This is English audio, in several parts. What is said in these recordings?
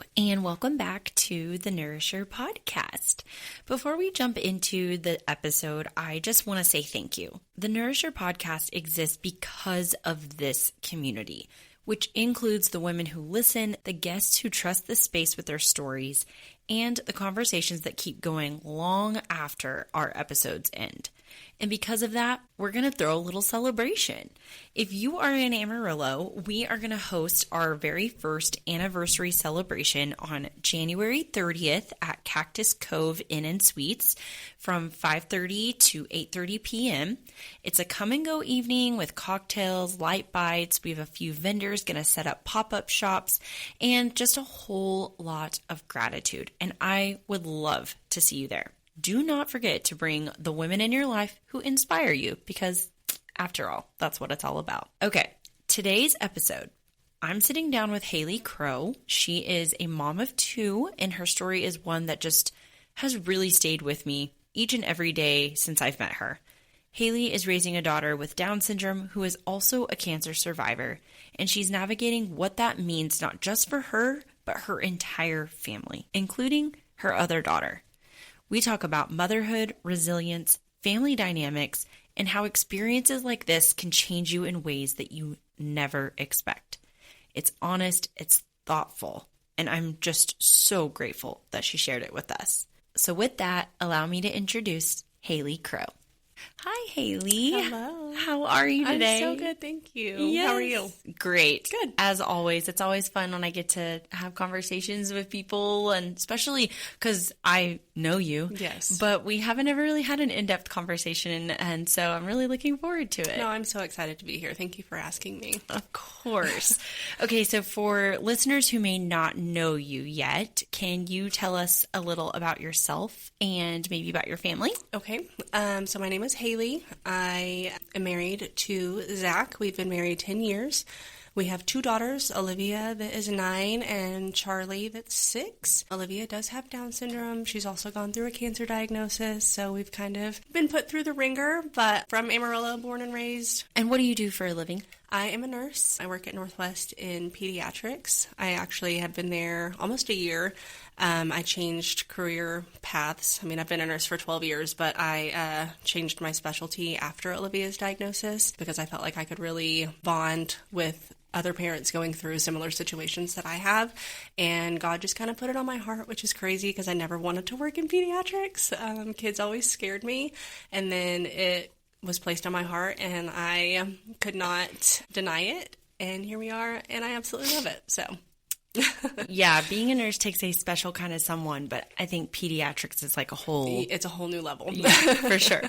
Hello, and welcome back to the Nourisher Podcast. Before we jump into the episode, I just want to say thank you. The Nourisher Podcast exists because of this community, which includes the women who listen, the guests who trust the space with their stories, and the conversations that keep going long after our episodes end. And because of that, we're going to throw a little celebration. If you are in Amarillo, we are going to host our very first anniversary celebration on January 30th at Cactus Cove Inn and Suites from 5:30 to 8:30 p.m. It's a come and go evening with cocktails, light bites. We have a few vendors going to set up pop-up shops and just a whole lot of gratitude. And I would love to see you there. Do not forget to bring the women in your life who inspire you because, after all, that's what it's all about. Okay, today's episode, I'm sitting down with Haley Crow. She is a mom of two, and her story is one that just has really stayed with me each and every day since I've met her. Haley is raising a daughter with Down syndrome who is also a cancer survivor, and she's navigating what that means not just for her, but her entire family, including her other daughter. We talk about motherhood, resilience, family dynamics, and how experiences like this can change you in ways that you never expect. It's honest, it's thoughtful, and I'm just so grateful that she shared it with us. So with that, allow me to introduce Haley Crow. Hi, Haley. Hello. How are you today? I'm so good, thank you. Yes. How are you? Great. Good. As always, it's always fun when I get to have conversations with people, and especially because I know you. Yes. But we haven't ever really had an in-depth conversation, and so I'm really looking forward to it. No, I'm so excited to be here. Thank you for asking me. Of course. Okay, so for listeners who may not know you yet, can you tell us a little about yourself and maybe about your family? Okay. So my name is Haley. I am married to Zach. We've been married 10 years. We have two daughters, Olivia that is 9 and Charlie that's 6. Olivia does have Down syndrome. She's also gone through a cancer diagnosis, so we've kind of been put through the ringer, but from Amarillo, born and raised. And what do you do for a living? I am a nurse. I work at Northwest in pediatrics. I actually have been there almost a year. I changed career paths. I mean, I've been a nurse for 12 years, but I changed my specialty after Olivia's diagnosis because I felt like I could really bond with other parents going through similar situations that I have. And God just kind of put it on my heart, which is crazy because I never wanted to work in pediatrics. Kids always scared me. And then it was placed on my heart and I could not deny it. And here we are, and I absolutely love it. So Yeah, being a nurse takes a special kind of someone, but I think pediatrics is like it's a whole new level. Yeah, for sure.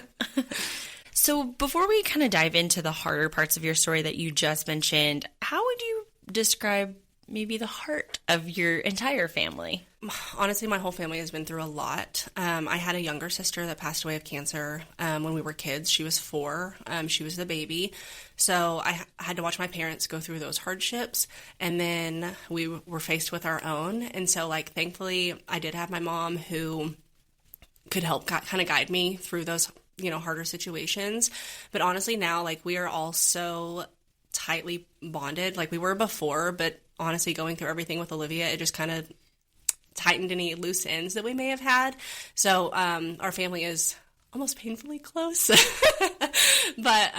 So before we kind of dive into the harder parts of your story that you just mentioned, how would you describe maybe the heart of your entire family? Honestly, my whole family has been through a lot. I had a younger sister that passed away of cancer when we were kids. She was 4. She was the baby. So I had to watch my parents go through those hardships. And then we were faced with our own. And so, thankfully, I did have my mom who could help kind of guide me through those, harder situations. But honestly, now, we are all so tightly bonded like we were before. But honestly, going through everything with Olivia, it just kind of tightened any loose ends that we may have had. So our family is almost painfully close. but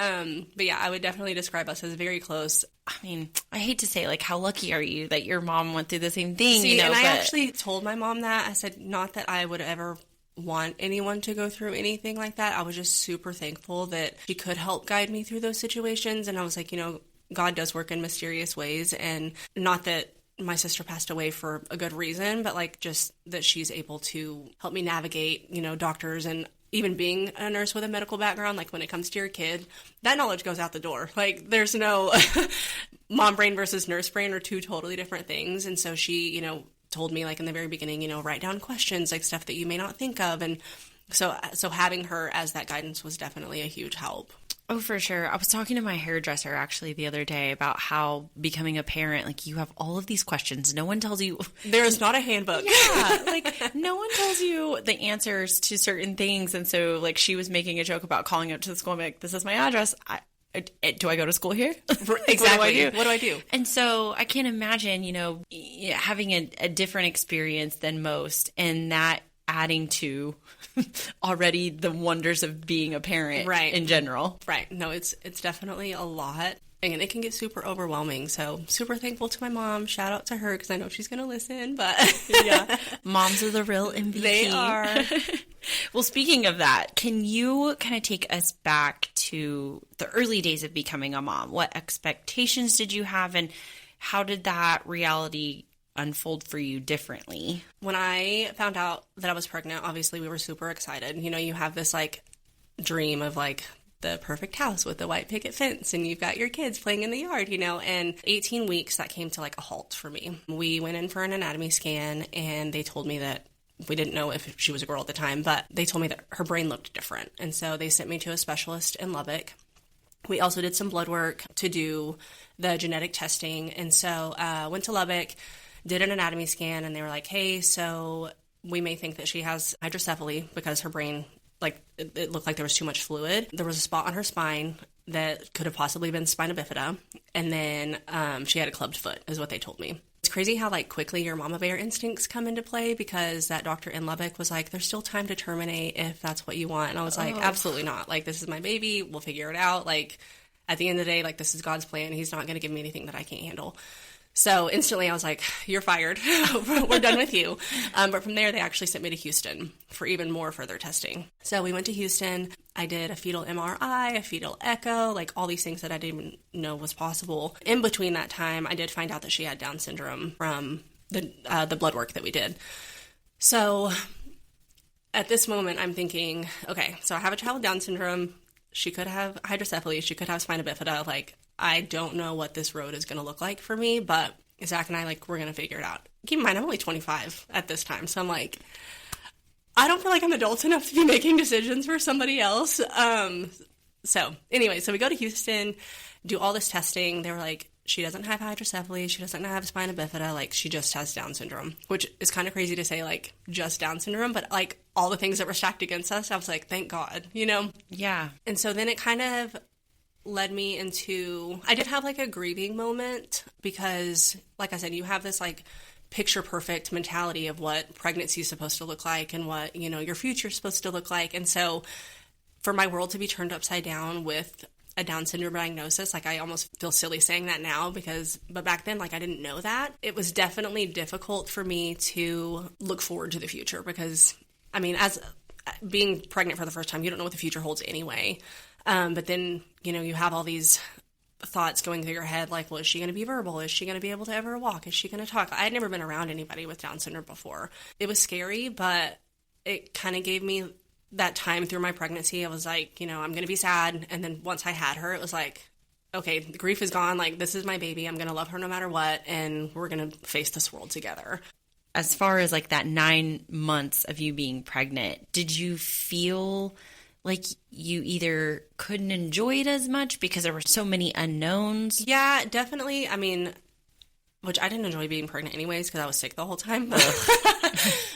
yeah, I would definitely describe us as very close. I mean, I hate to say, how lucky are you that your mom went through the same thing? See, and I actually told my mom that. I said, not that I would ever want anyone to go through anything like that. I was just super thankful that she could help guide me through those situations. And I was like, God does work in mysterious ways, and not that my sister passed away for a good reason, but just that she's able to help me navigate, doctors, and even being a nurse with a medical background, when it comes to your kid, that knowledge goes out the door. There's no mom brain versus nurse brain are two totally different things. And so she, told me in the very beginning, write down questions, stuff that you may not think of. And so having her as that guidance was definitely a huge help. Oh, for sure. I was talking to my hairdresser actually the other day about how becoming a parent, you have all of these questions. No one tells you. There is not a handbook. Yeah. No one tells you the answers to certain things. And so, she was making a joke about calling up to the school and be like, this is my address. do I go to school here? Exactly. What do I do? And so I can't imagine, having a different experience than most, and that adding to already the wonders of being a parent in general. Right. No, it's definitely a lot. And it can get super overwhelming. So super thankful to my mom. Shout out to her because I know she's going to listen. But yeah, moms are the real MVP. They are. Well, speaking of that, can you kind of take us back to the early days of becoming a mom? What expectations did you have, and how did that reality unfold for you differently? When I found out that I was pregnant, obviously we were super excited. You have this dream of the perfect house with the white picket fence, and you've got your kids playing in the yard, and 18 weeks that came to a halt for me. We went in for an anatomy scan, and they told me that we didn't know if she was a girl at the time, but they told me that her brain looked different. And so they sent me to a specialist in Lubbock. We also did some blood work to do the genetic testing. And so went to Lubbock, did an anatomy scan, and they were like, hey, so we may think that she has hydrocephaly because her brain, it looked like there was too much fluid. There was a spot on her spine that could have possibly been spina bifida. And then she had a clubbed foot, is what they told me. It's crazy how quickly your mama bear instincts come into play, because that doctor in Lubbock was like, there's still time to terminate if that's what you want. And I was like, absolutely not. This is my baby. We'll figure it out. At the end of the day, this is God's plan. He's not going to give me anything that I can't handle. So instantly I was like, you're fired. We're done with you. But from there, they actually sent me to Houston for even more further testing. So we went to Houston. I did a fetal MRI, a fetal echo, all these things that I didn't even know was possible. In between that time, I did find out that she had Down syndrome from the blood work that we did. So at this moment, I'm thinking, okay, so I have a child with Down syndrome. She could have hydrocephaly. She could have spina bifida. I don't know what this road is going to look like for me, but Zach and I, we're going to figure it out. Keep in mind, I'm only 25 at this time, so I'm I don't feel like I'm adult enough to be making decisions for somebody else. So anyway, so we go to Houston, do all this testing. They were like, she doesn't have hydrocephaly, she doesn't have spina bifida, she just has Down syndrome, which is kind of crazy to say, just Down syndrome, but all the things that were stacked against us, I was like, thank God, Yeah. And so then it kind of led me into, I did have a grieving moment, because like I said, you have this picture perfect mentality of what pregnancy is supposed to look like and what, your future is supposed to look like. And so for my world to be turned upside down with a Down syndrome diagnosis, I almost feel silly saying that now, but back then, I didn't know that. It was definitely difficult for me to look forward to the future, because as being pregnant for the first time, you don't know what the future holds anyway. But then, you have all these thoughts going through your head, well, is she going to be verbal? Is she going to be able to ever walk? Is she going to talk? I had never been around anybody with Down syndrome before. It was scary, but it kind of gave me that time through my pregnancy. I was I'm going to be sad. And then once I had her, it was okay, the grief is gone. This is my baby. I'm going to love her no matter what. And we're going to face this world together. As far as that 9 months of you being pregnant, did you feel like you either couldn't enjoy it as much because there were so many unknowns? Yeah, definitely. Which I didn't enjoy being pregnant anyways, because I was sick the whole time.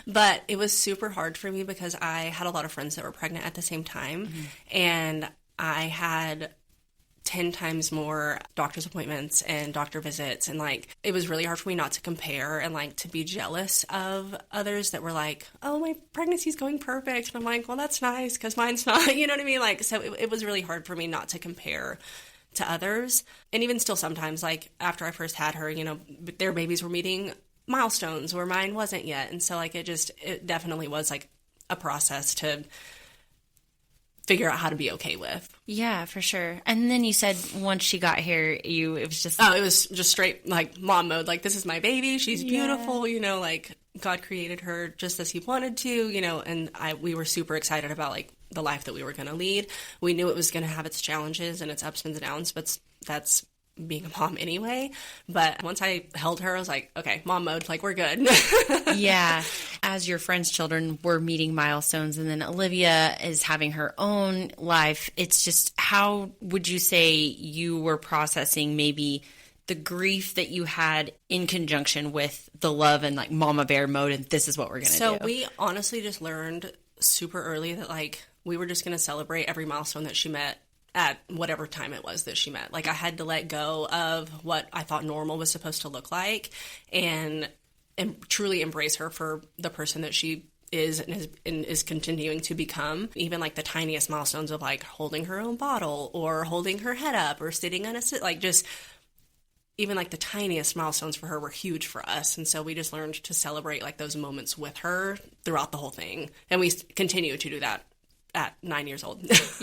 But it was super hard for me because I had a lot of friends that were pregnant at the same time. Mm-hmm. And I had 10 times more doctor's appointments and doctor visits. And it was really hard for me not to compare and to be jealous of others that were oh, my pregnancy's going perfect. And I'm well, that's nice because mine's not, you know what I mean? So it was really hard for me not to compare to others. And even still sometimes, after I first had her, their babies were meeting milestones where mine wasn't yet. And so it definitely was a process to figure out how to be okay with. Yeah, for sure. And then you said once she got here, it was just... Oh, it was just straight, mom mode. This is my baby. She's beautiful, God created her just as he wanted to, and we were super excited about, the life that we were going to lead. We knew it was going to have its challenges and its ups and downs, but that's being a mom anyway. But once I held her, I was okay, mom mode, we're good. Yeah. As your friends' children were meeting milestones, and then Olivia is having her own life, it's just, how would you say you were processing maybe the grief that you had in conjunction with the love and mama bear mode, and this is what we're going to do? So we honestly just learned super early that we were just going to celebrate every milestone that she met at whatever time it was that she met. Like, I had to let go of what I thought normal was supposed to look like and truly embrace her for the person that she is and is continuing to become. Even like the tiniest milestones of like holding her own bottle or holding her head up or sitting on a sit, like just even like the tiniest milestones for her were huge for us. And so we just learned to celebrate like those moments with her throughout the whole thing. And we continue to do that at 9 years old.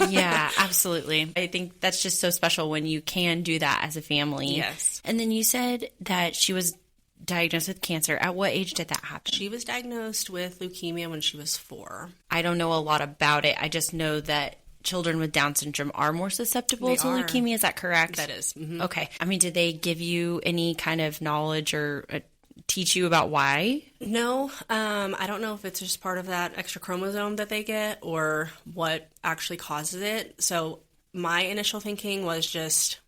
Yeah, absolutely. I think that's just so special when you can do that as a family. Yes. And then you said that she was diagnosed with cancer. At what age did that happen? She was diagnosed with leukemia when she was 4. I don't know a lot about it. I just know that children with Down syndrome are more susceptible to leukemia. Is that correct? That is. Mm-hmm. Okay. I mean, did they give you any kind of knowledge or teach you about why? No. I don't know if it's just part of that extra chromosome that they get or what actually causes it. So my initial thinking was just,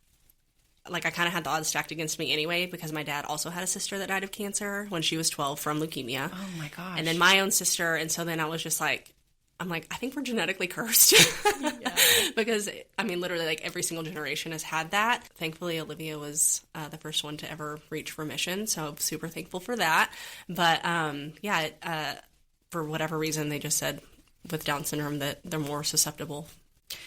like, I kind of had the odds stacked against me anyway because my dad also had a sister that died of cancer when she was 12 from leukemia. Oh, my gosh. And then my own sister. And so then I was just like, I think we're genetically cursed. Yeah. Because, I mean, literally, like, every single generation has had that. Thankfully, Olivia was the first one to ever reach remission, so I'm super thankful for that. But, for whatever reason, they just said with Down syndrome that they're more susceptible.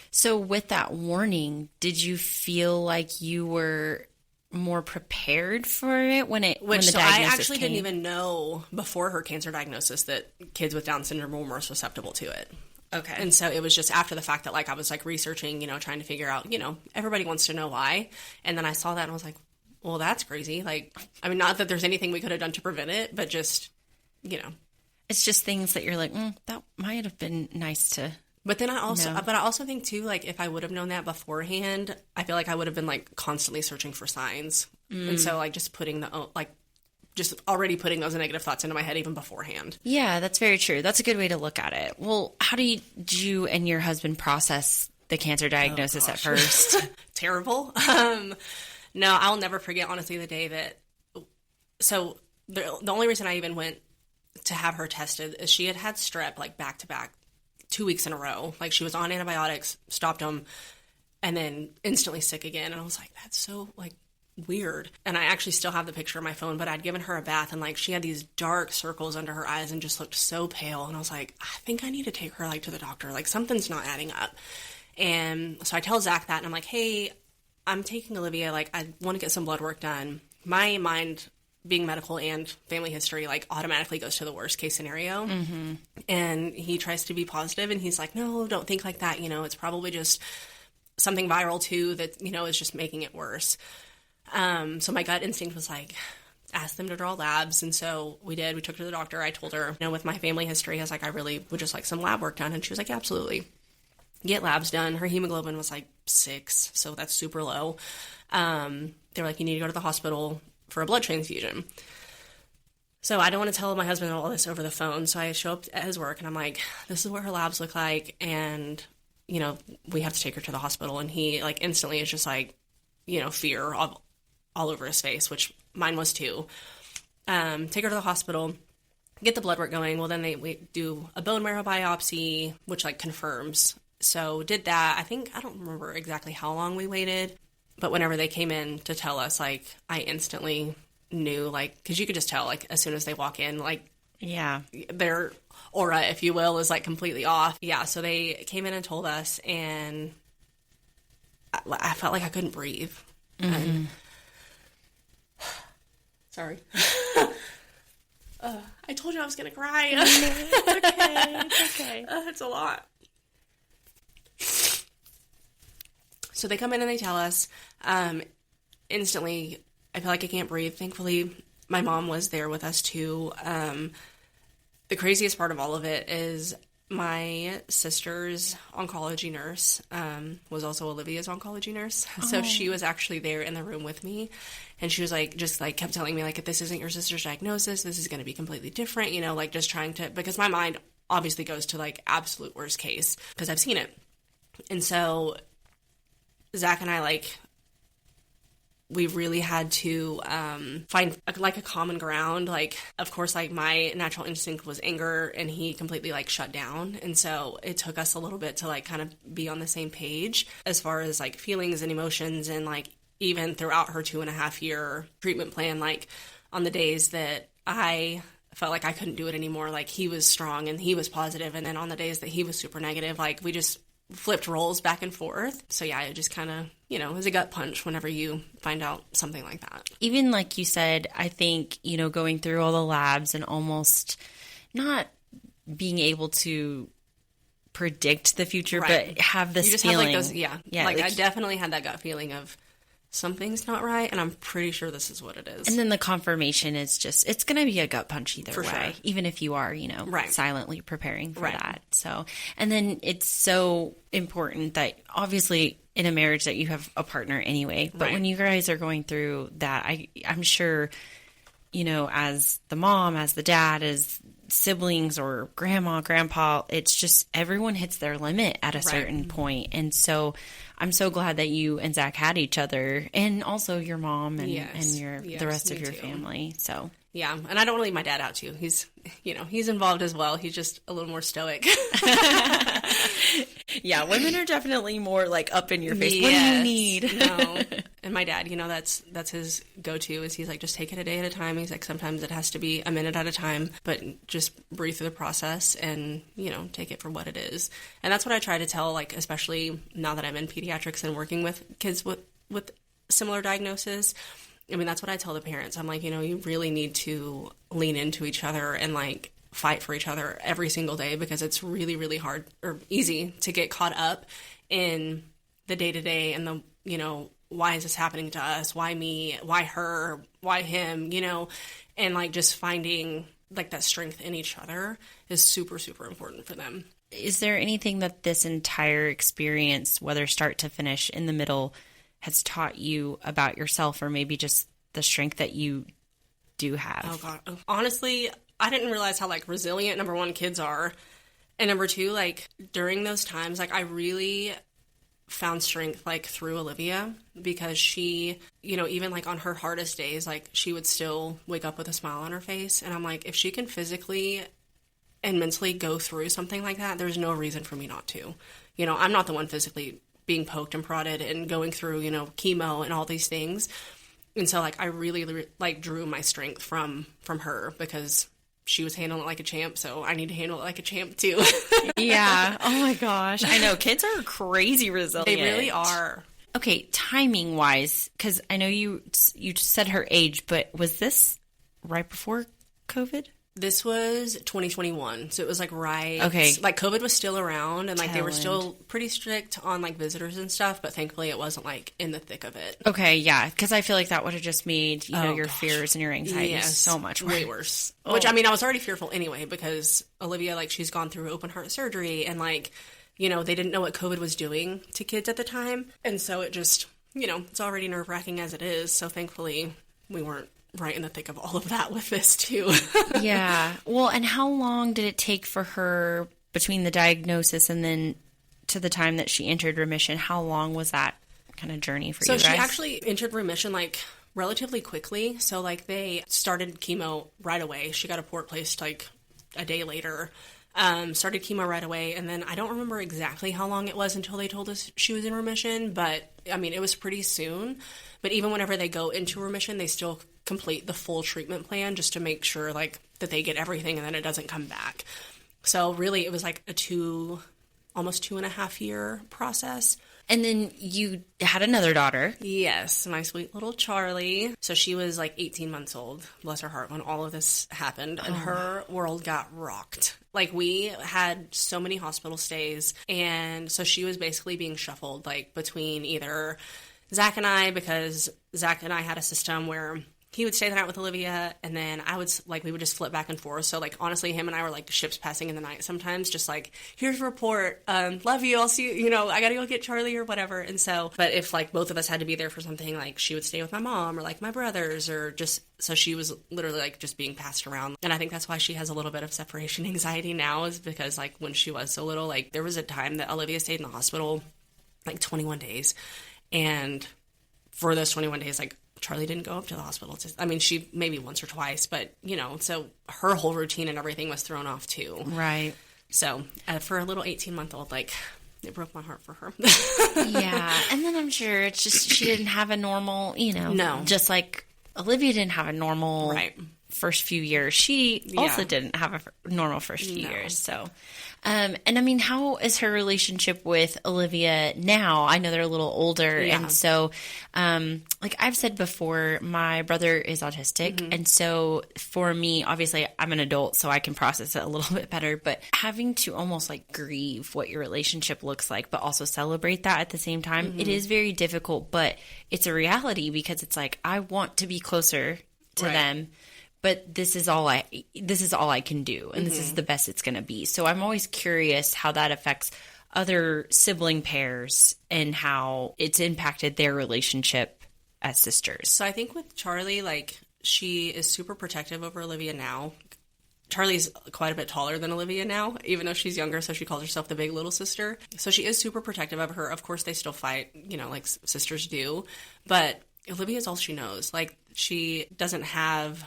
So with that warning, did you feel like you were more prepared for it when the diagnosis I actually came? didn't even know before her cancer diagnosis that kids with Down syndrome were more susceptible to it. Okay. And so it was just after the fact that, like, I was, like, researching, trying to figure out, everybody wants to know why. And then I saw that and I was like, well, that's crazy. Like, I mean, not that there's anything we could have done to prevent it, but just, It's just things that you're like, that might have been nice to But then I know. also think too, like, if I would have known that beforehand, I feel like I would have been, like, constantly searching for signs. And so, like, just already putting those negative thoughts into my head even beforehand. Yeah, that's very true. That's a good way to look at it. Well, how did you and your husband process the cancer diagnosis at first? Terrible. No, I'll never forget, honestly, the day that... So, the only reason I even went to have her tested is she had strep, like, back-to-back 2 weeks in a row. Like, she was on antibiotics, stopped them, and then instantly sick again. And I was like, that's so, like, weird. And I actually still have the picture on my phone, but I'd given her a bath, and, like, she had these dark circles under her eyes and just looked so pale. And I was like, I think I need to take her, like, to the doctor. Like, something's not adding up. And so I tell Zach that, and I'm like, hey, I'm taking Olivia. Like, I want to get some blood work done. My mind, being medical and family history, like, automatically goes to the worst case scenario. Mm-hmm. And he tries to be positive, and he's like, no, don't think like that. It's probably just something viral too that, is just making it worse. So my gut instinct was like, ask them to draw labs. And so we did. We took her to the doctor. I told her, with my family history, I was like, I really would just like some lab work done. And she was like, absolutely. Get labs done. Her hemoglobin was like 6, so that's super low. They were like, you need to go to the hospital for a blood transfusion. So I don't want to tell my husband all this over the phone. So I show up at his work and I'm like, this is what her labs look like. And, we have to take her to the hospital. And he, like, instantly is just like, fear all over his face, which mine was too. Take her to the hospital, get the blood work going. Well, then we do a bone marrow biopsy, which, like, confirms. So did that. I don't remember exactly how long we waited. But whenever they came in to tell us, like, I instantly knew, like, because you could just tell, like, as soon as they walk in, like, Yeah. their aura, if you will, is, like, completely off. Yeah, so they came in and told us, and I felt like I couldn't breathe. Mm-hmm. And... Sorry. I told you I was going to cry. It's okay. It's a lot. So they come in and they tell us, instantly, I feel like I can't breathe. Thankfully, my mom was there with us too. The craziest part of all of it is my sister's oncology nurse was also Olivia's oncology nurse. Oh. So she was actually there in the room with me. And she was like, just like kept telling me, like, if this isn't your sister's diagnosis, this is going to be completely different, like just trying to, because my mind obviously goes to, like, absolute worst case because I've seen it. And so Zach and I, like, we really had to find like a common ground. Like, of course, like my natural instinct was anger, and he completely like shut down. And so it took us a little bit to like kind of be on the same page as far as like feelings and emotions. And like even throughout her 2.5-year treatment plan, like on the days that I felt like I couldn't do it anymore, like he was strong and he was positive, and then on the days that he was super negative, like we just flipped roles back and forth. So yeah, it just kind of, you know, is a gut punch whenever you find out something like that. Even like you said, I think, you know, going through all the labs and almost not being able to predict the future, right, but have this you just feeling. Have like those, yeah, like I definitely had that gut feeling of something's not right, and I'm pretty sure this is what it is. And then the confirmation is just, it's going to be a gut punch either for way, sure, even if you are, you know, right, silently preparing for right, that. So, and then it's so important that obviously in a marriage that you have a partner anyway, but right, when you guys are going through that, I'm sure, you know, as the mom, as the dad, as siblings or grandma, grandpa, it's just everyone hits their limit at a certain point. And so I'm so glad that you and Zach had each other, and also your mom and, the rest of your family. So yeah, and I don't want to leave my dad out too. He's, you know, he's involved as well. He's just a little more stoic. Yeah, women are definitely more like up in your face. Yes. What do you need? No. And my dad, you know, that's his go-to is he's like, just take it a day at a time. He's like, sometimes it has to be a minute at a time, but just breathe through the process and, you know, take it for what it is. And that's what I try to tell, like, especially now that I'm in pediatrics and working with kids with similar diagnoses. I mean, that's what I tell the parents. I'm like, you know, you really need to lean into each other and like fight for each other every single day, because it's really, really hard or easy to get caught up in the day-to-day and the, you know, why is this happening to us? Why me? Why her? Why him? You know, and like just finding like that strength in each other is super, super important for them. Is there anything that this entire experience, whether start to finish, in the middle, has taught you about yourself, or maybe just the strength that you do have? Oh God. Honestly, I didn't realize how like resilient, number one, kids are. And number two, like during those times, like I really found strength like through Olivia, because she, you know, even like on her hardest days, like she would still wake up with a smile on her face. And I'm like, if she can physically and mentally go through something like that, there's no reason for me not to. You know, I'm not the one physically being poked and prodded and going through, you know, chemo and all these things. And so like I really like drew my strength from her, because she was handling it like a champ, so I need to handle it like a champ too. Yeah. Oh my gosh. I know kids are crazy resilient. They really are. Okay, timing wise, because I know you said her age, but was this right before COVID? This was 2021, so it was like right. Okay. Like COVID was still around, and like they were still pretty strict on like visitors and stuff, but thankfully it wasn't like in the thick of it. Okay, yeah, because I feel like that would have just made your fears and your anxieties so much worse. Way worse. Oh. Which I mean, I was already fearful anyway, because Olivia, like she's gone through open heart surgery, and like, you know, they didn't know what COVID was doing to kids at the time, and so it just, you know, it's already nerve-wracking as it is. So thankfully we weren't right in the thick of all of that with this too. Yeah. Well, and how long did it take for her between the diagnosis and then to the time that she entered remission? How long was that kind of journey for you guys? So she actually entered remission like relatively quickly. So like they started chemo right away. She got a port placed like a day later. Started chemo right away, and then I don't remember exactly how long it was until they told us she was in remission, but I mean it was pretty soon. But even whenever they go into remission, they still complete the full treatment plan just to make sure like that they get everything and then it doesn't come back. So really it was like almost 2.5 year process. And then you had another daughter. Yes, my sweet little Charlie. So she was like 18 months old, bless her heart, when all of this happened. And her world got rocked. Like we had so many hospital stays. And so she was basically being shuffled like between either Zach and I, because Zach and I had a system where he would stay the night with Olivia, and then we would just flip back and forth. So, like, honestly, him and I were, like, ships passing in the night sometimes, just, like, here's a report, love you, I'll see you, you know, I gotta go get Charlie or whatever. And so, but if, like, both of us had to be there for something, like, she would stay with my mom or, like, my brothers, or just, so she was literally, like, just being passed around. And I think that's why she has a little bit of separation anxiety now, is because, like, when she was so little, like, there was a time that Olivia stayed in the hospital, like, 21 days, and for those 21 days, like, Charlie didn't go up to the hospital. I mean, she maybe once or twice, but, you know, so her whole routine and everything was thrown off too. Right. So for a little 18-month-old, like, it broke my heart for her. Yeah. And then I'm sure it's just she didn't have a normal, you know. No. Just like Olivia didn't have a normal first few years. She also didn't have a normal first few years. So, and I mean, how is her relationship with Olivia now? I know they're a little older. And so, like I've said before, my brother is autistic. And so for me, obviously I'm an adult, so I can process it a little bit better, but having to almost like grieve what your relationship looks like, but also celebrate that at the same time, it is very difficult, but it's a reality because it's like, I want to be closer to them. But this is all I can do, and this is the best it's going to be. So I'm always curious how that affects other sibling pairs and how it's impacted their relationship as sisters. So I think with Charlie, like, she is super protective over Olivia now. Charlie's quite a bit taller than Olivia now, even though she's younger, so she calls herself the big little sister. So she is super protective of her. Of course, they still fight, you know, like sisters do. But Olivia's all she knows. Like, she doesn't have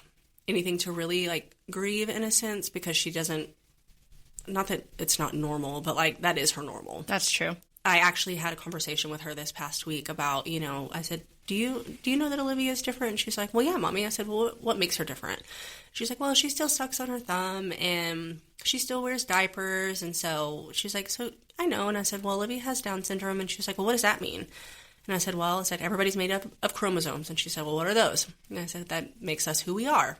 anything to really, like, grieve in a sense because she doesn't, not that it's not normal, but, like, that is her normal. That's true. I actually had a conversation with her this past week about, you know, I said, do you know that Olivia is different? And she's like, well, yeah, Mommy. I said, well, what makes her different? She's like, well, she still sucks on her thumb and she still wears diapers. And so she's like, so I know. And I said, well, Olivia has Down syndrome. And she's like, well, what does that mean? And I said, well, I said, everybody's made up of chromosomes. And she said, well, what are those? And I said, that makes us who we are.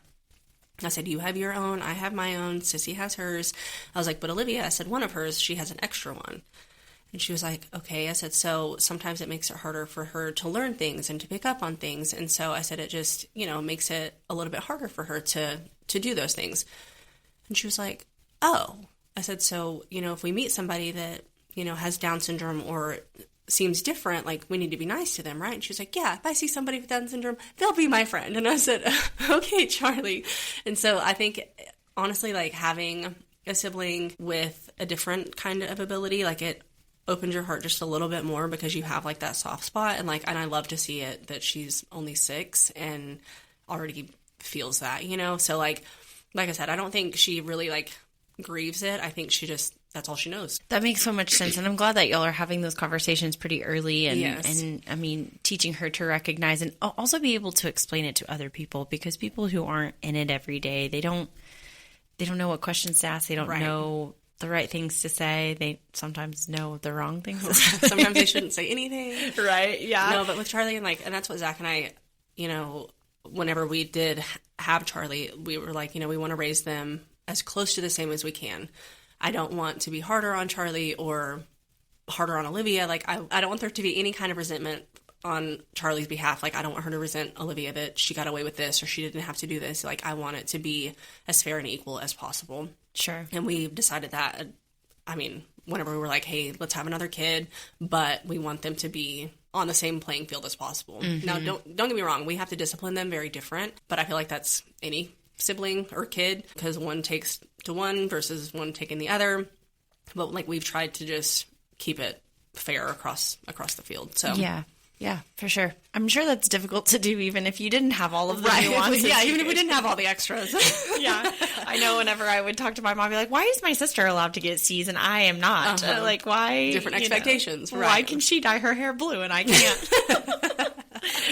I said, you have your own, I have my own, Sissy has hers. I was like, but Olivia, I said, one of hers, she has an extra one. And she was like, okay. I said, so sometimes it makes it harder for her to learn things and to pick up on things. And so I said, it just, you know, makes it a little bit harder for her to do those things. And she was like, oh. I said, so, you know, if we meet somebody that, you know, has Down syndrome or seems different, like, we need to be nice to them, right? And she was like, yeah, if I see somebody with Down syndrome, they'll be my friend. And I said, okay, Charlie. And so I think, honestly, like, having a sibling with a different kind of ability, like, it opens your heart just a little bit more because you have, like, that soft spot. And, like, and I love to see it that she's only 6 and already feels that, you know? So, like I said, I don't think she really, like, grieves it. I think she just, that's all she knows. That makes so much sense. And I'm glad that y'all are having those conversations pretty early and I mean, teaching her to recognize and also be able to explain it to other people because people who aren't in it every day, they don't know what questions to ask. They don't know the right things to say. They sometimes know the wrong things to say. Sometimes they shouldn't say anything. Right. Yeah. No, but with Charlie and that's what Zach and I, you know, whenever we did have Charlie, we were like, you know, we want to raise them as close to the same as we can. I don't want to be harder on Charlie or harder on Olivia. Like, I don't want there to be any kind of resentment on Charlie's behalf. Like, I don't want her to resent Olivia that she got away with this or she didn't have to do this. Like, I want it to be as fair and equal as possible. Sure. And we decided that, I mean, whenever we were like, hey, let's have another kid, but we want them to be on the same playing field as possible. Mm-hmm. Now, don't get me wrong. We have to discipline them very different, but I feel like that's any sibling or kid because one takes to one versus one taking the other. But, like, we've tried to just keep it fair across the field. So yeah, for sure. I'm sure that's difficult to do even if you didn't have all of the nuances. Yeah, even if we didn't have all the extras. Yeah. I know whenever I would talk to my mom, I'd be like, why is my sister allowed to get C's and I am not? Like, why? Different expectations. Know, right. Why can she dye her hair blue and I can't?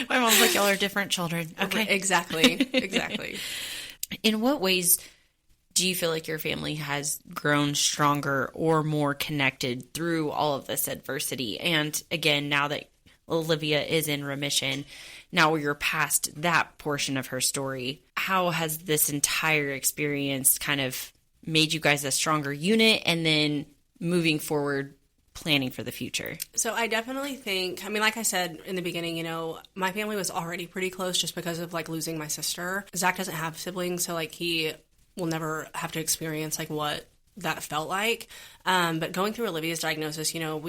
My mom's like, y'all are different children. Okay. Exactly. In what ways do you feel like your family has grown stronger or more connected through all of this adversity? And again, now that Olivia is in remission, now you're past that portion of her story, how has this entire experience kind of made you guys a stronger unit and then moving forward planning for the future? So I definitely think, I mean, like I said in the beginning, you know, my family was already pretty close just because of, like, losing my sister. Zach doesn't have siblings, so, like, he will never have to experience, like, what that felt like. But going through Olivia's diagnosis, you know,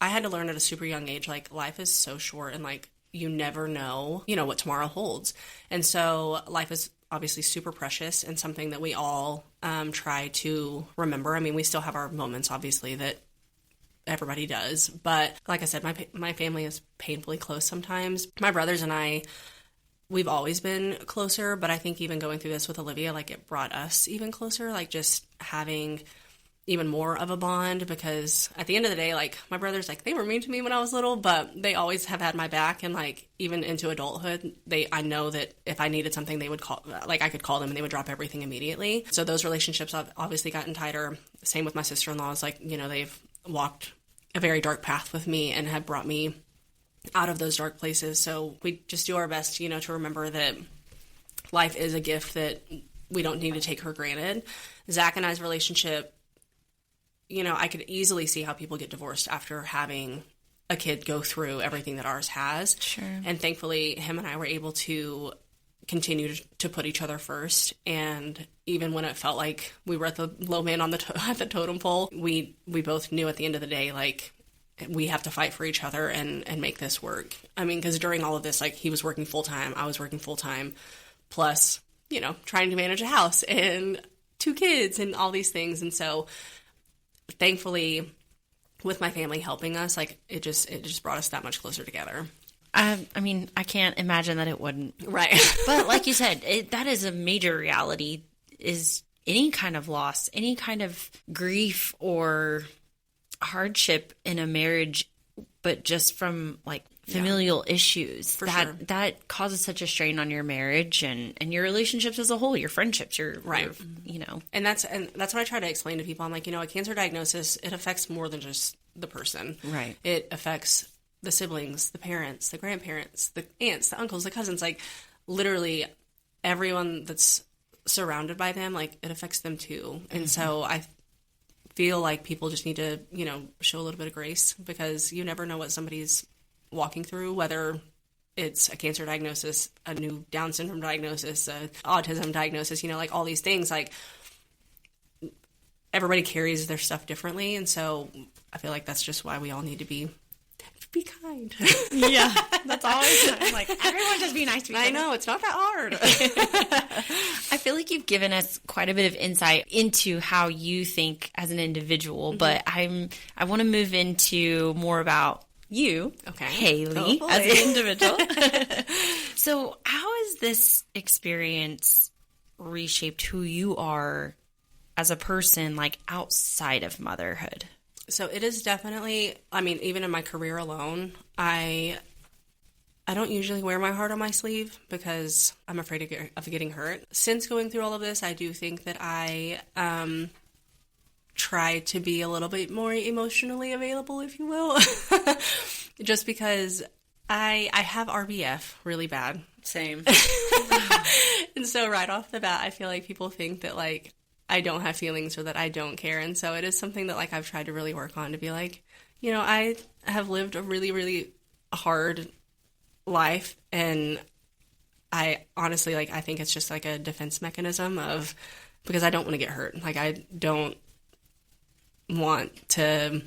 I had to learn at a super young age, like, life is so short and, like, you never know, you know, what tomorrow holds. And so life is obviously super precious and something that we all try to remember. I mean, we still have our moments, obviously, that everybody does. But like I said, my family is painfully close sometimes. My brothers and I we've always been closer, but I think even going through this with Olivia, like it brought us even closer, like just having even more of a bond, because at the end of the day, like my brothers, like they were mean to me when I was little, but they always have had my back. And like even into adulthood, I know that if I needed something, they would call, like I could call them and they would drop everything immediately. So those relationships have obviously gotten tighter. Same with my sister-in-laws, like, you know, they've walked a very dark path with me and have brought me out of those dark places. So we just do our best, you know, to remember that life is a gift that we don't need to take for granted. Zach and I's relationship, you know, I could easily see how people get divorced after having a kid go through everything that ours has. Sure. And thankfully, him and I were able to continue to put each other first. And even when it felt like we were at the low man on at the totem pole, we both knew at the end of the day, like, we have to fight for each other and make this work. I mean, because during all of this, like, he was working full-time, I was working full-time, plus, you know, trying to manage a house and 2 kids and all these things. And so thankfully, with my family helping us, like it just brought us that much closer together. I mean, I can't imagine that it wouldn't. Right. But like you said, that is a major reality, is any kind of loss, any kind of grief or hardship in a marriage, but just from like familial issues, that causes such a strain on your marriage and your relationships as a whole, your friendships, your you know. And that's what I try to explain to people. I'm like, you know, a cancer diagnosis, it affects more than just the person. Right. It affects the siblings, the parents, the grandparents, the aunts, the uncles, the cousins, like literally everyone that's surrounded by them, like it affects them too. And so I feel like people just need to, you know, show a little bit of grace, because you never know what somebody's walking through, whether it's a cancer diagnosis, a new Down syndrome diagnosis, a autism diagnosis, you know, like all these things, like everybody carries their stuff differently. And so I feel like that's just why we all need to be kind. Yeah, that's always, I'm like, everyone just be nice to each other. I know, it's not that hard. I feel like you've given us quite a bit of insight into how you think as an individual, but I want to move into more about you, Haley, as an individual. So how has this experience reshaped who you are as a person, like outside of motherhood? So it is definitely, I mean, even in my career alone, I don't usually wear my heart on my sleeve because I'm afraid of getting hurt. Since going through all of this, I do think that I try to be a little bit more emotionally available, if you will, just because I have RBF really bad. Same. And so right off the bat, I feel like people think that like I don't have feelings or that I don't care. And so it is something that like I've tried to really work on, to be like, you know, I have lived a really, really hard life, and I honestly, like, I think it's just like a defense mechanism because I don't want to get hurt. Like, I don't want to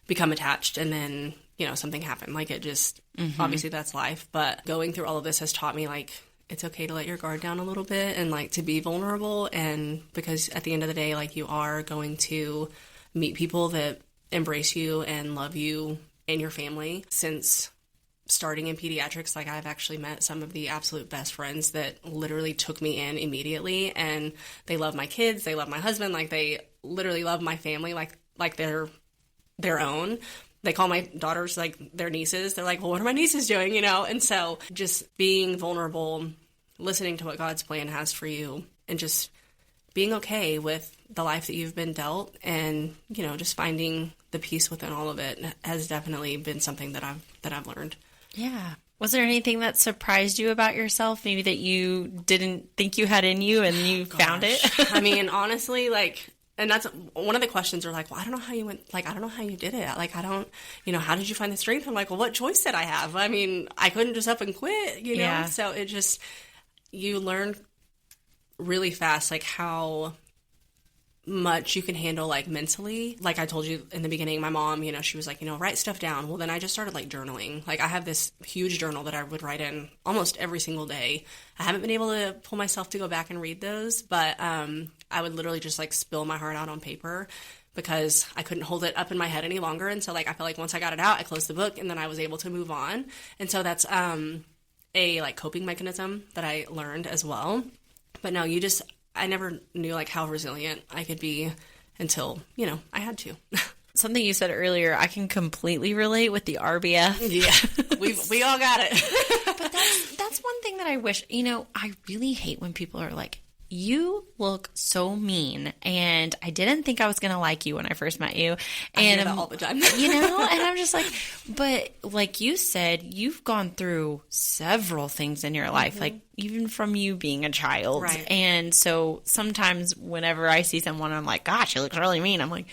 become attached and then, you know, something happen. Like, it just, obviously that's life. But going through all of this has taught me, like, it's okay to let your guard down a little bit and, like, to be vulnerable. And because at the end of the day, like, you are going to meet people that embrace you and love you and your family. Since starting in pediatrics, like, I've actually met some of the absolute best friends that literally took me in immediately, and they love my kids, they love my husband, like, they literally love my family like they're their own. They call my daughters like their nieces. They're like, well, what are my nieces doing, you know? And so just being vulnerable, listening to what God's plan has for you, and just being okay with the life that you've been dealt, and, you know, just finding the peace within all of it has definitely been something that I've learned. Yeah. Was there anything that surprised you about yourself, maybe that you didn't think you had in you and you found it? I mean, honestly, like, and that's one of the questions are like, well, I don't know how you went, like, I don't know how you did it. Like, I don't, you know, how did you find the strength? I'm like, well, what choice did I have? I mean, I couldn't just up and quit, you know? Yeah. So it just, you learn really fast, like, how much you can handle, like, mentally. Like I told you in the beginning, my mom, you know, she was like, you know, write stuff down. Well, then I just started, like, journaling. Like, I have this huge journal that I would write in almost every single day. I haven't been able to pull myself to go back and read those, but I would literally just, like, spill my heart out on paper because I couldn't hold it up in my head any longer. And so, like, I felt like once I got it out, I closed the book, and then I was able to move on. And so that's a like coping mechanism that I learned as well. But no, I never knew like how resilient I could be until, I had to. Something you said earlier, I can completely relate with the RBF. Yeah, we all got it. But that's one thing that I wish, I really hate when people are like, you look so mean, and I didn't think I was going to like you when I first met you. And I hear that all the time. And I'm just like, but like you said, you've gone through several things in your life, like even from you being a child. Right. And so sometimes whenever I see someone, I'm like, gosh, she looks really mean. I'm like,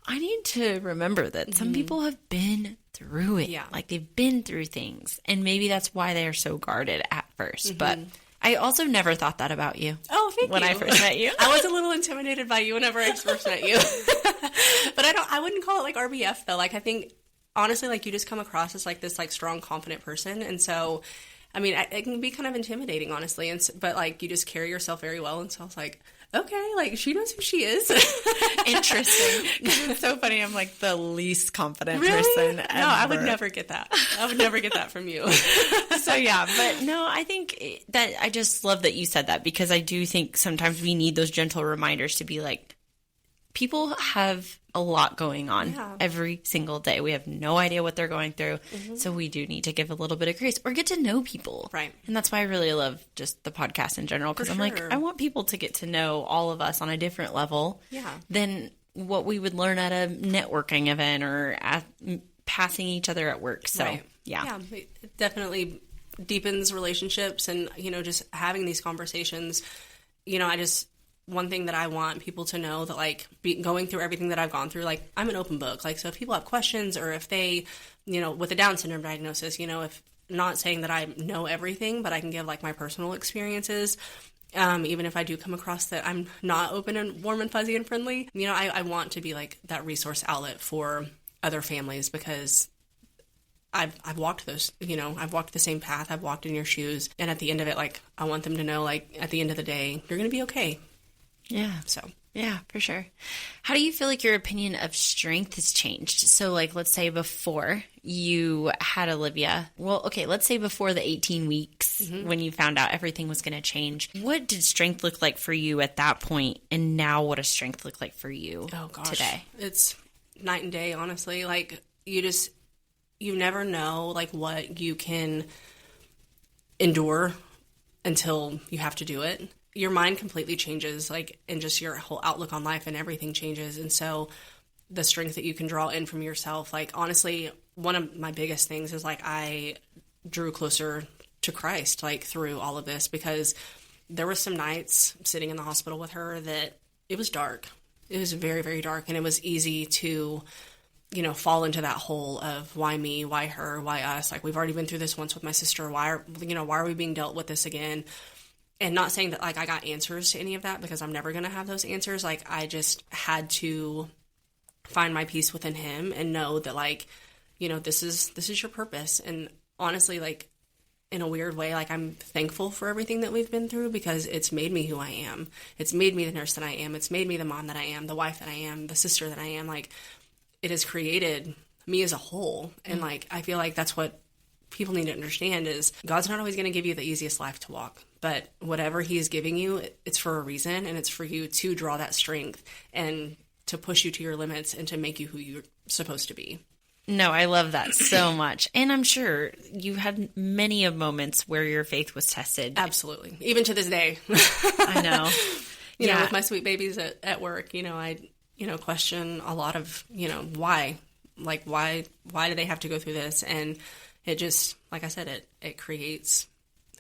I need to remember that some people have been through it. Yeah. Like they've been through things, and maybe that's why they are so guarded at first. But I also never thought that about you. Oh, thank you. When I first met you. I was a little intimidated by you whenever I first met you. But I wouldn't call it like RBF though. Like I think honestly, like you just come across as like this like strong, confident person. And so, I mean, it can be kind of intimidating, honestly. But like you just carry yourself very well. And so I was like, okay, like she knows who she is. Interesting. It's so funny. I'm like the least confident person ever. No, I would never get that. I would never get that from you. So yeah, but no, I think that I just love that you said that, because I do think sometimes we need those gentle reminders to be like, people have a lot going on every single day. We have no idea what they're going through. So we do need to give a little bit of grace or get to know people. Right. And that's why I really love just the podcast in general, because I'm like, I want people to get to know all of us on a different level than what we would learn at a networking event or at passing each other at work. So yeah, it definitely deepens relationships, and, just having these conversations, one thing that I want people to know that, like, going through everything that I've gone through, like, I'm an open book. Like, so if people have questions, or if they, with a Down syndrome diagnosis, if not saying that I know everything, but I can give, like, my personal experiences, even if I do come across that I'm not open and warm and fuzzy and friendly, I want to be, like, that resource outlet for other families, because I've walked those, I've walked the same path. I've walked in your shoes. And at the end of it, like, I want them to know, like, at the end of the day, you're going to be okay. Yeah. So, yeah, for sure. How do you feel like your opinion of strength has changed? So, like, let's say before you had Olivia, let's say before the 18 weeks when you found out everything was going to change, what did strength look like for you at that point? And now what does strength look like for you today? It's night and day, honestly. Like, you never know, like, what you can endure until you have to do it. Your mind completely changes, like, and just your whole outlook on life and everything changes. And so the strength that you can draw in from yourself, like, honestly, one of my biggest things is, like, I drew closer to Christ, like, through all of this, because there were some nights sitting in the hospital with her that it was dark. It was very, very dark. And it was easy to, fall into that hole of why me, why her, why us? Like, we've already been through this once with my sister. Why are we being dealt with this again? And not saying that, like, I got answers to any of that, because I'm never going to have those answers. Like, I just had to find my peace within him and know that, like, this is your purpose. And honestly, like, in a weird way, like, I'm thankful for everything that we've been through, because it's made me who I am. It's made me the nurse that I am. It's made me the mom that I am, the wife that I am, the sister that I am. Like, it has created me as a whole. And, like, I feel like that's what people need to understand is God's not always going to give you the easiest life to walk, but whatever he is giving you, it's for a reason, and it's for you to draw that strength and to push you to your limits and to make you who you're supposed to be. No, I love that so much. And I'm sure you had many of moments where your faith was tested. Absolutely. Even to this day. I know. You know, with my sweet babies at work, I question a lot of, why? Like, why do they have to go through this? And it just, like I said, it creates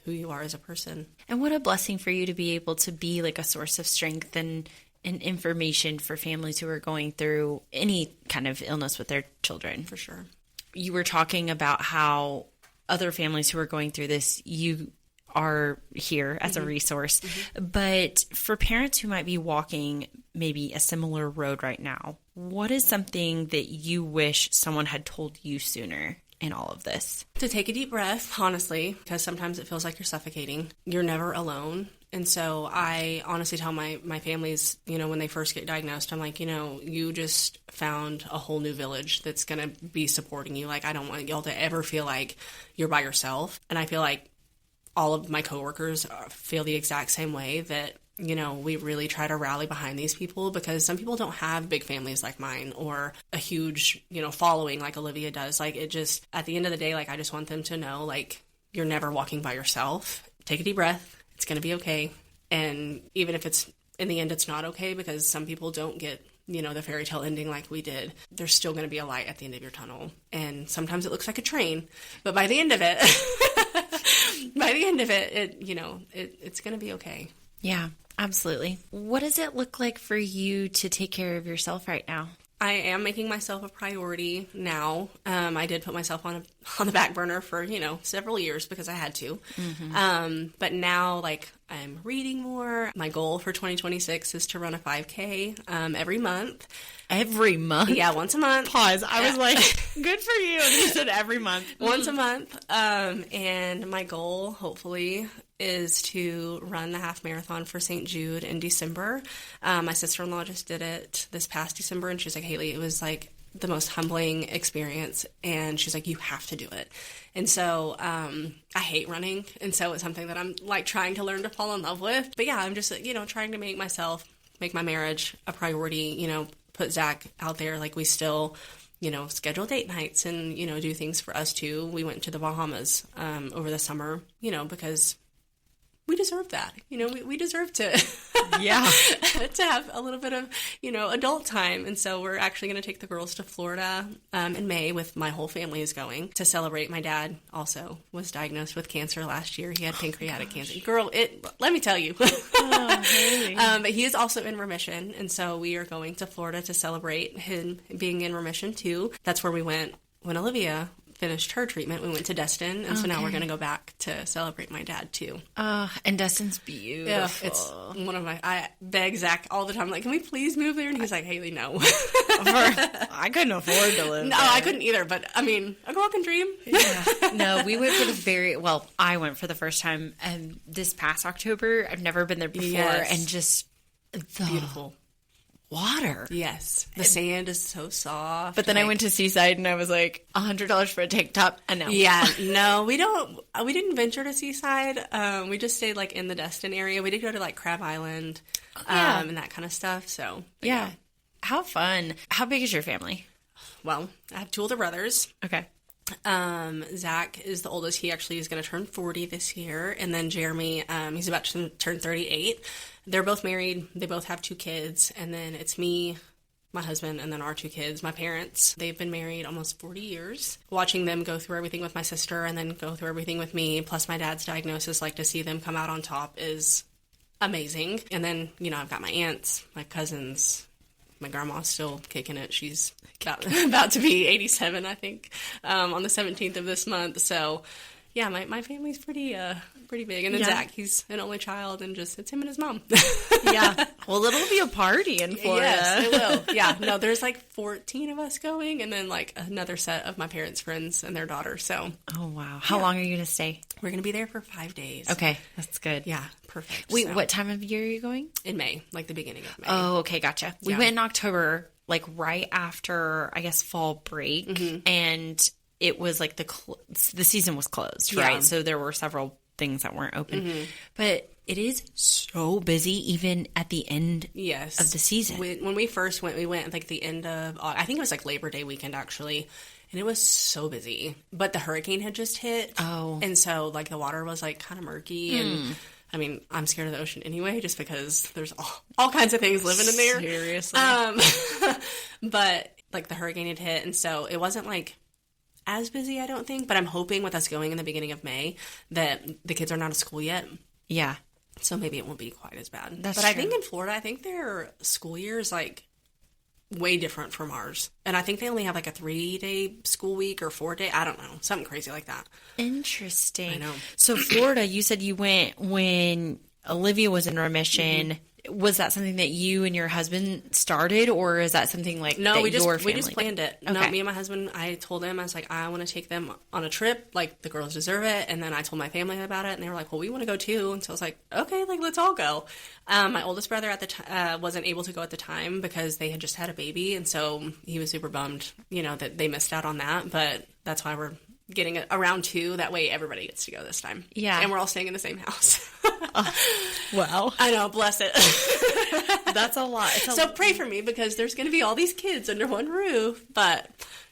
who you are as a person. And what a blessing for you to be able to be like a source of strength and information for families who are going through any kind of illness with their children. For sure. You were talking about how other families who are going through this, you are here as a resource. But for parents who might be walking maybe a similar road right now, what is something that you wish someone had told you sooner in all of this? To take a deep breath, honestly, because sometimes it feels like you're suffocating. You're never alone. And so I honestly tell my families, when they first get diagnosed, I'm like, you just found a whole new village that's going to be supporting you. Like, I don't want y'all to ever feel like you're by yourself. And I feel like all of my coworkers feel the exact same way, that, you know, we really try to rally behind these people, because some people don't have big families like mine or a huge, you know, following like Olivia does. Like, it just, at the end of the day, like, I just want them to know, like, you're never walking by yourself. Take a deep breath. It's going to be okay. And even if it's, in the end, it's not okay, because some people don't get, you know, the fairy tale ending like we did, there's still going to be a light at the end of your tunnel. And sometimes it looks like a train, but by the end of it, you know, it's going to be okay. Yeah, absolutely. What does it look like for you to take care of yourself right now? I am making myself a priority now. I did put myself on the back burner for, you know, several years because I had to. Mm-hmm. But now, like, I'm reading more. My goal for 2026 is to run a 5K every month. Every month? Yeah, once a month. Pause. I was like, good for you. And you said every month. Once a month. And my goal, hopefully, is to run the half marathon for St. Jude in December. My sister-in-law just did it this past December, and she's like, Haley, it was like the most humbling experience. And she's like, you have to do it. And so I hate running, and so it's something that I'm like trying to learn to fall in love with. But yeah, I'm just, you know, trying to make my marriage a priority, you know, put Zach out there. Like, we still, you know, schedule date nights and, you know, do things for us too. We went to the Bahamas over the summer, you know, because we deserve that. You know, we deserve to, to have a little bit of, you know, adult time. And so we're actually going to take the girls to Florida in May. With my whole family is going to celebrate. My dad also was diagnosed with cancer last year. He had pancreatic cancer. Girl, let me tell you. But he is also in remission. And so we are going to Florida to celebrate him being in remission too. That's where we went when Olivia finished her treatment. We went to Destin, and so now we're going to go back to celebrate my dad too. And Destin's beautiful. Yeah, it's one of I beg Zach all the time, like, can we please move there? And he's like, Haley, no. I couldn't afford to live there. I couldn't either, but I mean, a girl can dream. Yeah. No, we went for I went for the first time this past October. I've never been there before, and just the beautiful water. Yes. The sand is so soft. But then I went to Seaside, and I was like, $100 for a tank top. And no. Yeah. No, we didn't venture to Seaside. We just stayed like in the Destin area. We did go to like Crab Island, and that kind of stuff. So yeah. How fun. How big is your family? Well, I have two older brothers. Okay. Zach is the oldest. He actually is going to turn 40 this year. And then Jeremy, he's about to turn 38. They're both married. They both have two kids. And then it's me, my husband, and then our two kids. My parents, they've been married almost 40 years. Watching them go through everything with my sister and then go through everything with me, plus my dad's diagnosis, like, to see them come out on top is amazing. And then, you know, I've got my aunts, my cousins. My grandma's still kicking it. She's about to be 87, I think, on the 17th of this month. So, yeah, my family's pretty big. And then Zach, he's an only child, and just, it's him and his mom. Yeah. Well, it'll be a party in Florida. Yes, it will. Yeah. No, there's like 14 of us going, and then like another set of my parents' friends and their daughter. So. Oh, wow. How long are you going to stay? We're going to be there for 5 days. Okay. That's good. Yeah. Perfect. Wait, what time of year are you going? In May, like the beginning of May. Oh, okay. Gotcha. We went in October, like right after, I guess, fall break, and it was like the season was closed, right? So there were several things that weren't open. But it is so busy even at the end of the season. When we first went, we went like the end of, I think it was like Labor Day weekend actually, and it was so busy. But the hurricane had just hit. Oh. And so like the water was like kind of murky, and I mean, I'm scared of the ocean anyway, just because there's all kinds of things living in there. Seriously. But like the hurricane had hit, and so it wasn't like as busy, I don't think. But I'm hoping with us going in the beginning of May that the kids are not at school yet. Yeah. So maybe it won't be quite as bad. But I think in Florida, I think their school year is like way different from ours. And I think they only have like a 3-day school week or 4-day. I don't know. Something crazy like that. Interesting. I know. So Florida, you said you went when Olivia was in remission. Was that something that you and your husband started, or is that something like we just family planned it. Okay. No, me and my husband, I told him, I was like, I want to take them on a trip. Like, the girls deserve it. And then I told my family about it, and they were like, well, we want to go too. And so I was like, okay, like, let's all go. My oldest brother at the wasn't able to go at the time because they had just had a baby, and so he was super bummed, you know, that they missed out on that. But that's why we're getting around 2. That way everybody gets to go this time. Yeah. And we're all staying in the same house. Wow. I know, bless it. That's a lot. So pray for me, because there's going to be all these kids under one roof. But,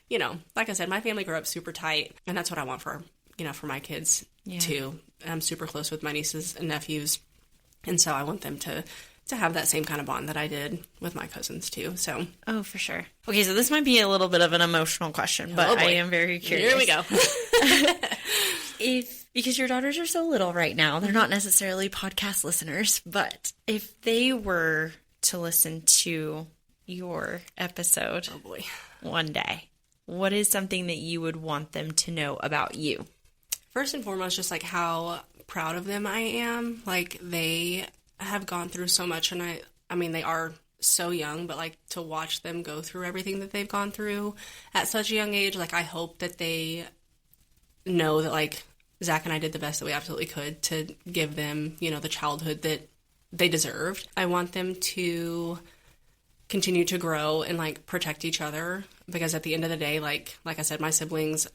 you know, like I said, my family grew up super tight, and that's what I want for, you know, for my kids too. I'm super close with my nieces and nephews, and so I want them to have that same kind of bond that I did with my cousins too. So, oh, for sure. Okay, so this might be a little bit of an emotional question, but I am very curious. Here we go. Because your daughters are so little right now, they're not necessarily podcast listeners, but if they were to listen to your episode one day, what is something that you would want them to know about you? First and foremost, just like how proud of them I am. Like, they have gone through so much, and I mean, they are so young, but like, to watch them go through everything that they've gone through at such a young age, like, I hope that they know that, like, Zach and I did the best that we absolutely could to give them, you know, the childhood that they deserved. I want them to continue to grow and, like, protect each other, because at the end of the day, like I said, my siblings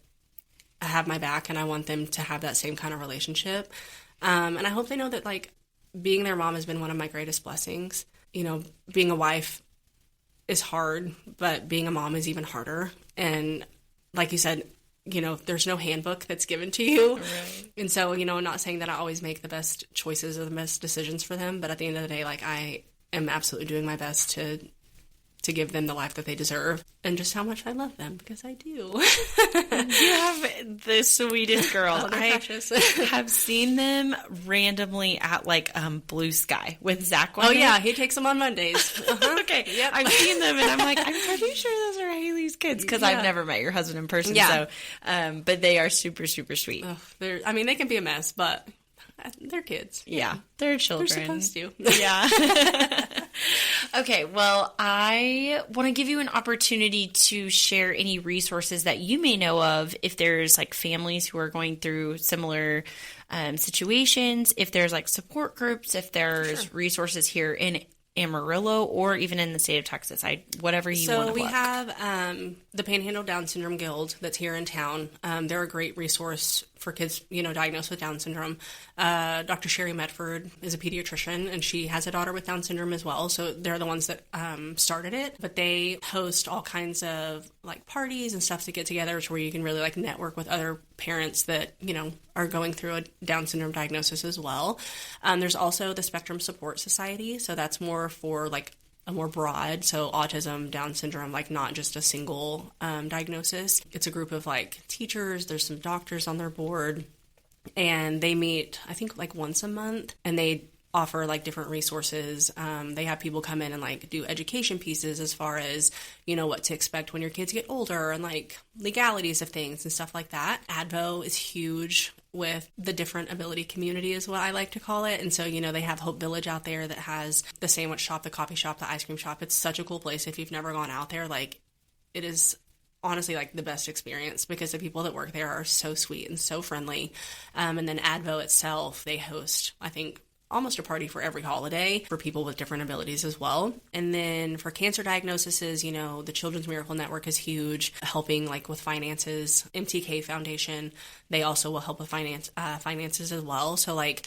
have my back, and I want them to have that same kind of relationship. And I hope they know that, like, being their mom has been one of my greatest blessings. You know, being a wife is hard, but being a mom is even harder. And like you said, you know, there's no handbook that's given to you. Right. And so, you know, I'm not saying that I always make the best choices or the best decisions for them, but at the end of the day, like, I am absolutely doing my best to give them the life that they deserve, and just how much I love them, because I do. You have the sweetest girls. Oh, I precious. have seen them randomly at, like, Blue Sky with Zach. Oh, yeah, he takes them on Mondays. Uh-huh. Okay, yep. I've seen them, and I'm like, I'm pretty sure those are Haley's kids, because I've never met your husband in person. Yeah. So, but they are super, super sweet. Oh, they can be a mess, but they're kids. Yeah, they're children. They're supposed to. Yeah. Okay, well, I want to give you an opportunity to share any resources that you may know of, if there's, like, families who are going through similar situations, if there's, like, support groups, if there's resources here in Amarillo or even in the state of Texas, whatever you want to look. So we have the Panhandle Down Syndrome Guild that's here in town. They're a great resource for kids, you know, diagnosed with Down syndrome. Dr. Sherry Medford is a pediatrician, and she has a daughter with Down syndrome as well. So they're the ones that started it. But they host all kinds of, like, parties and stuff to get together, where you can really, like, network with other parents that, you know, are going through a Down syndrome diagnosis as well. There's also the Spectrum Support Society. So that's more for, like, a more broad, so autism, Down syndrome, like, not just a single diagnosis. It's a group of, like, teachers. There's some doctors on their board, and they meet, I think, like, once a month, and they offer, like, different resources. They have people come in and, like, do education pieces as far as, you know, what to expect when your kids get older, and, like, legalities of things and stuff like that. ADVO is huge with the different ability community, is what I like to call it. And so, you know, they have Hope Village out there that has the sandwich shop, the coffee shop, the ice cream shop. It's such a cool place. If you've never gone out there, like, it is honestly, like, the best experience, because the people that work there are so sweet and so friendly. And then ADVO itself, they host, I think, almost a party for every holiday for people with different abilities as well. And then for cancer diagnoses, you know, the Children's Miracle Network is huge, helping, like, with finances. MTK Foundation, they also will help with finances as well. So, like,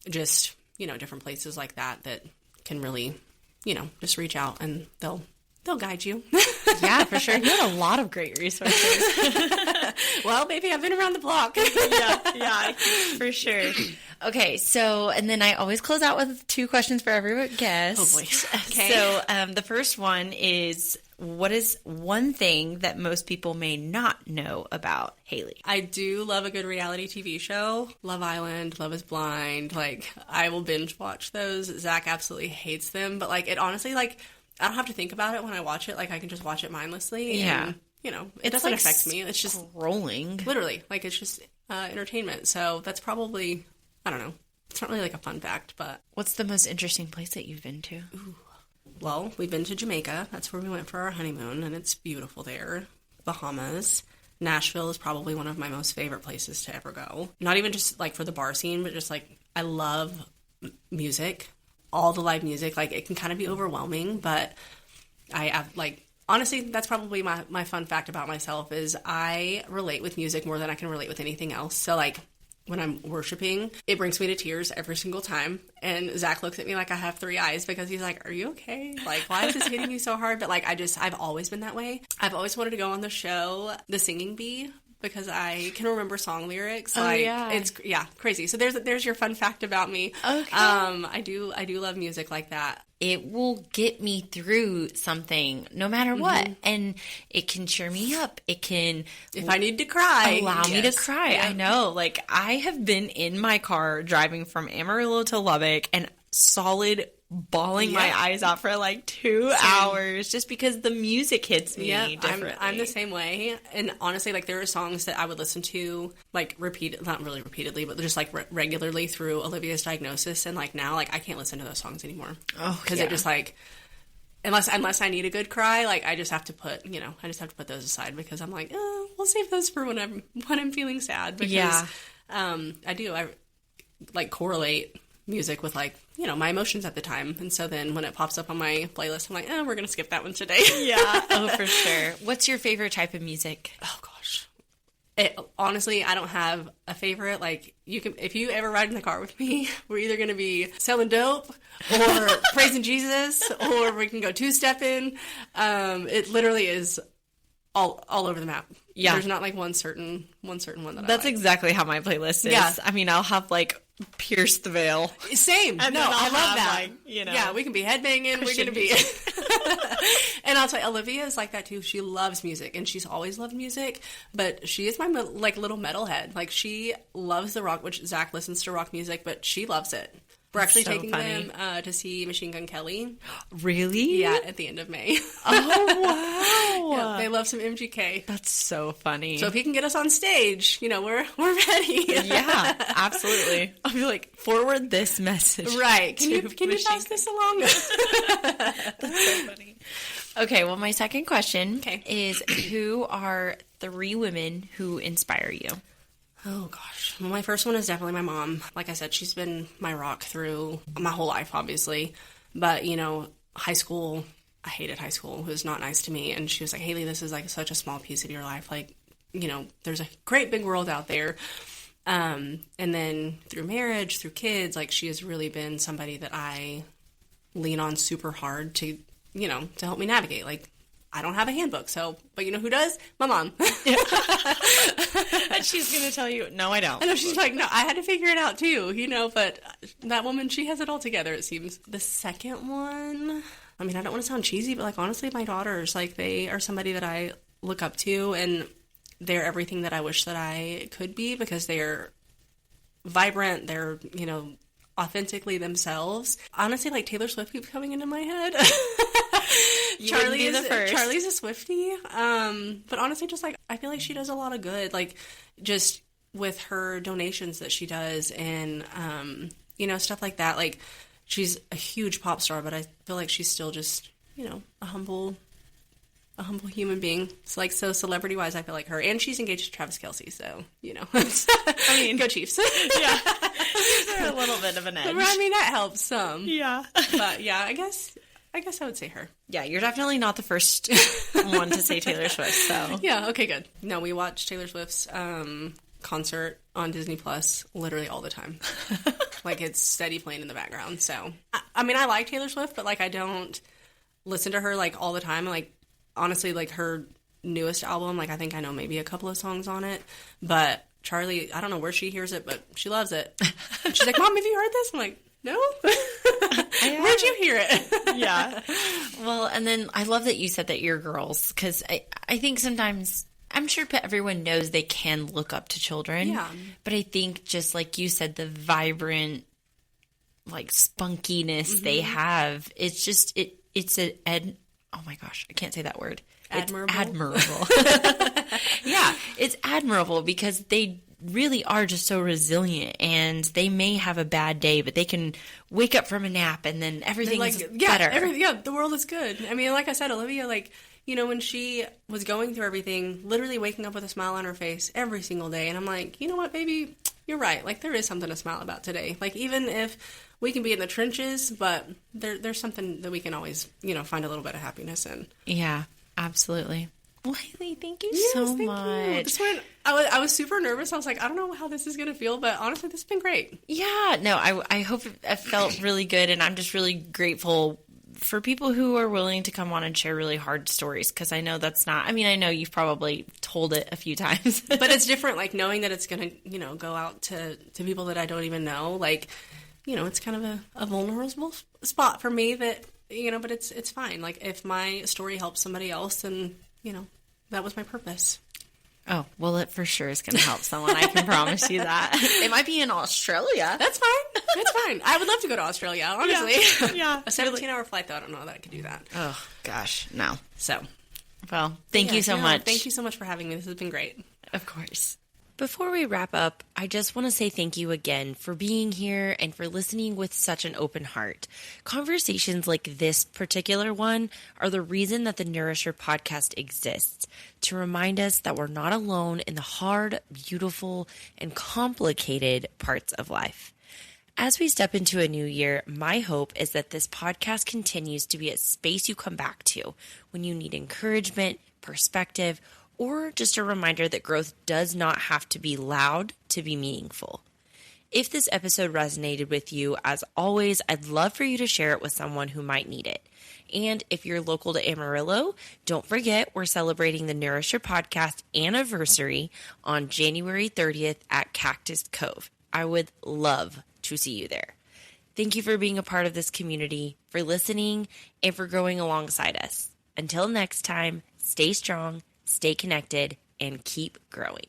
just, you know, different places like that can really, you know, just reach out, and they'll guide you. Yeah, for sure. You have a lot of great resources. Well, baby, I've been around the block. Yeah, for sure. Okay, so, and then I always close out with 2 questions for every guest. Oh, boy. Okay. So, the first one is, what is one thing that most people may not know about Haley? I do love a good reality TV show. Love Island, Love is Blind. Like, I will binge watch those. Zach absolutely hates them, but, like, it honestly, like, I don't have to think about it when I watch it. Like, I can just watch it mindlessly. Yeah. And, you know, it doesn't, like, affect me. It's just rolling. Literally. Like, it's just entertainment. So that's probably, I don't know. It's not really, like, a fun fact, but. What's the most interesting place that you've been to? Ooh. Well, we've been to Jamaica. That's where we went for our honeymoon, and it's beautiful there. Bahamas. Nashville is probably one of my most favorite places to ever go. Not even just, like, for the bar scene, but just, like, I love music. All the live music, like, it can kind of be overwhelming, but I have, like, honestly, that's probably my fun fact about myself is I relate with music more than I can relate with anything else. So, like, when I'm worshiping, it brings me to tears every single time. And Zach looks at me like I have 3 eyes because he's like, are you okay? Like, why is this hitting you so hard? But, like, I've always been that way. I've always wanted to go on the show, The Singing Bee, because I can remember song lyrics. Like, it's crazy. So there's your fun fact about me. Okay. I do love music like that. It will get me through something no matter what. And it can cheer me up. It can, if I need to cry, allow me to cry. Yeah. I know. Like, I have been in my car driving from Amarillo to Lubbock and solid bawling my eyes out for like 2 hours just because the music hits me differently. I'm the same way. And honestly, like, there are songs that I would listen to, like, not really repeatedly, but just, like, regularly through Olivia's diagnosis. And, like, now, like, I can't listen to those songs anymore. Oh, because it just, like, unless I need a good cry, like, I just have to put, those aside because I'm like, we'll save those for when I'm feeling sad. Because, I like, correlate music with, like, my emotions at the time. And so then when it pops up on my playlist, I'm like, we're going to skip that one today. Yeah. Oh, for sure. What's your favorite type of music? Oh, gosh. Honestly, I don't have a favorite. Like, if you ever ride in the car with me, we're either going to be selling dope or praising Jesus, or we can go two-stepping. It literally is all over the map. Yeah. There's not like one certain one that I like. That's exactly how my playlist is. Yeah. I mean, I'll have like Pierce the Veil. Same. And no, I love that. Like, yeah, we can be headbanging. We're going to be. And I'll tell you, Olivia is like that too. She loves music, and she's always loved music. But she is my like little metalhead. Like, she loves the rock, which Zach listens to rock music, but she loves it. We're actually taking them to see Machine Gun Kelly. Really? Yeah, at the end of May. Oh, wow. Yeah, they love some MGK. That's so funny. So if he can get us on stage, we're ready. Yeah, absolutely. I'll be like, forward this message. Right. Can you pass this along? That's so funny. Okay, well, my second question is, who are 3 women who inspire you? Oh, gosh. Well, my first one is definitely my mom. Like I said, she's been my rock through my whole life, obviously. But, high school, I hated high school. It was not nice to me. And she was like, Haley, this is like such a small piece of your life. Like, there's a great big world out there. And then through marriage, through kids, like, she has really been somebody that I lean on super hard to help me navigate. Like, I don't have a handbook, but who does? My mom. And she's going to tell you, no, I don't. I know, she's like, no, I had to figure it out too, but that woman, she has it all together, it seems. The second one, I mean, I don't want to sound cheesy, but, like, honestly, my daughters, like, they are somebody that I look up to, and they're everything that I wish that I could be, because they're vibrant, they're, authentically themselves. Honestly, like, Taylor Swift keeps coming into my head. Charlie's a Swiftie. But honestly, just, like, I feel like she does a lot of good, like, just with her donations that she does, and, stuff like that. Like, she's a huge pop star, but I feel like she's still just, a humble human being. It's like, so celebrity-wise, I feel like her. And she's engaged to Travis Kelce, so, I mean, go Chiefs. Yeah. A little bit of an edge. I mean, that helps some. Yeah. But, yeah, I guess I would say her. Yeah, you're definitely not the first one to say Taylor Swift, so. Yeah, okay, good. No, we watch Taylor Swift's concert on Disney Plus literally all the time. Like, it's steady playing in the background, so. I mean, I like Taylor Swift, but, like, I don't listen to her, like, all the time. Like, honestly, like, her newest album, like, I think I know maybe a couple of songs on it, but Charlie, I don't know where she hears it, but she loves it. And she's like, Mom, have you heard this? I'm like, no. Where'd you hear it? Yeah. Well, and then I love that you said that you're girls, because I think sometimes, I'm sure everyone knows they can look up to children. Yeah. But I think, just like you said, the vibrant, like, spunkiness they have, it's just, oh my gosh, I can't say that word. Admirable. It's admirable. Yeah, it's admirable, because they really are just so resilient, and they may have a bad day, but they can wake up from a nap and then everything's better. The world is good. I mean, like I said, Olivia, like, when she was going through everything, literally waking up with a smile on her face every single day, and I'm like, you know what, baby, you're right. Like, there is something to smile about today. Like, even if we can be in the trenches, but there's something that we can always, find a little bit of happiness in. Yeah. Absolutely. Well, Haley, thank you so much. This one, I was super nervous. I was like, I don't know how this is going to feel, but honestly, this has been great. Yeah, no, I hope it felt really good, and I'm just really grateful for people who are willing to come on and share really hard stories, because I know that's not, I mean, I know you've probably told it a few times. But it's different, like, knowing that it's going to, go out to people that I don't even know. Like, it's kind of a vulnerable spot for me that, but it's fine. Like, if my story helps somebody else, then, that was my purpose. Oh, well, it for sure is going to help someone. I can promise you that. It might be in Australia. That's fine. That's fine. I would love to go to Australia, honestly. Yeah. A 17-hour flight, though, I don't know that I could do that. Oh, gosh, no. So, well, thank you so much. Thank you so much for having me. This has been great. Of course. Before we wrap up, I just want to say thank you again for being here and for listening with such an open heart. Conversations like this particular one are the reason that the Nourisher podcast exists, to remind us that we're not alone in the hard, beautiful, and complicated parts of life. As we step into a new year, my hope is that this podcast continues to be a space you come back to when you need encouragement, perspective, or just a reminder that growth does not have to be loud to be meaningful. If this episode resonated with you, as always, I'd love for you to share it with someone who might need it. And if you're local to Amarillo, don't forget we're celebrating the Nourisher Podcast anniversary on January 30th at Cactus Cove. I would love to see you there. Thank you for being a part of this community, for listening, and for growing alongside us. Until next time, stay strong, stay connected, and keep growing.